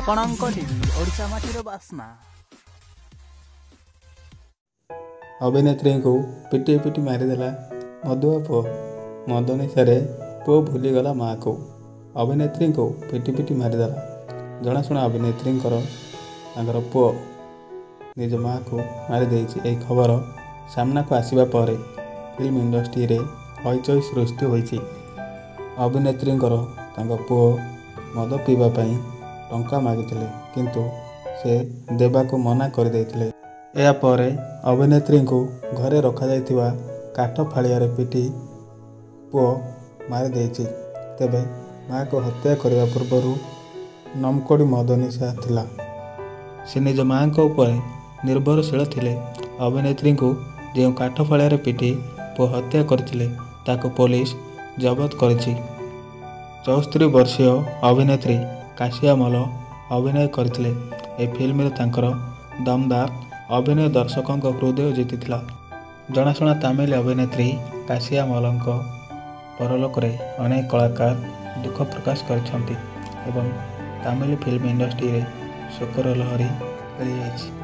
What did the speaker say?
ଆପଣଙ୍କ ଟିଭି ଓଡ଼ିଶା ମାଟିର ବାସ୍ନା। ଅଭିନେତ୍ରୀଙ୍କୁ ପିଟି ପିଟି ମାରିଦେଲା ମଦୁଆ ପୁଅ। ମଦ ନିଶାରେ ପୁଅ ଭୁଲିଗଲା ମାଆକୁ। ଅଭିନେତ୍ରୀଙ୍କୁ ପିଟି ପିଟି ମାରିଦେଲା। ଜଣାଶୁଣା ଅଭିନେତ୍ରୀଙ୍କର ତାଙ୍କର ପୁଅ ନିଜ ମାଆକୁ ମାରିଦେଇଛି। ଏହି ଖବର ସାମ୍ନାକୁ ଆସିବା ପରେ ଫିଲ୍ମ ଇଣ୍ଡଷ୍ଟ୍ରିରେ ହଇଚଇ ସୃଷ୍ଟି ହୋଇଛି। ଅଭିନେତ୍ରୀଙ୍କର ତାଙ୍କ ପୁଅ ମଦ ପିଇବା ପାଇଁ ଟଙ୍କା ମାଗିଥିଲେ, କିନ୍ତୁ ସେ ଦେବାକୁ ମନା କରିଦେଇଥିଲେ। ଏହାପରେ ଅଭିନେତ୍ରୀଙ୍କୁ ଘରେ ରଖାଯାଇଥିବା କାଠ ଫାଳିଆରେ ପିଟି ପୁଅ ମାରିଦେଇଛି। ତେବେ ମାଆକୁ ହତ୍ୟା କରିବା ପୂର୍ବରୁ ନମକୋଡ଼ି ମଦ ନିଶା ଥିଲା। ସେ ନିଜ ମାଆଙ୍କ ଉପରେ ନିର୍ଭରଶୀଳ ଥିଲେ। ଅଭିନେତ୍ରୀଙ୍କୁ ଯେଉଁ କାଠ ଫାଳିଆରେ ପିଟି ପୁଅ ହତ୍ୟା କରିଥିଲେ ତାକୁ ପୋଲିସ ଜବତ କରିଛି। 74 ବର୍ଷୀୟ ଅଭିନେତ୍ରୀ କାଶିଆ ମଲ ଅଭିନୟ କରିଥିଲେ। ଏହି ଫିଲ୍ମରେ ତାଙ୍କର ଦମଦାର ଅଭିନୟ ଦର୍ଶକଙ୍କ ହୃଦୟ ଜିତିଥିଲା। ଜଣାଶୁଣା ତାମିଲ ଅଭିନେତ୍ରୀ କାଶିଆ ମଲଙ୍କ ପରଲୋକରେ ଅନେକ କଳାକାର ଦୁଃଖ ପ୍ରକାଶ କରିଛନ୍ତି ଏବଂ ତାମିଲ ଫିଲ୍ମ ଇଣ୍ଡଷ୍ଟ୍ରିରେ ଶୋକର ଲହରୀ ଖେଳିଯାଇଛି।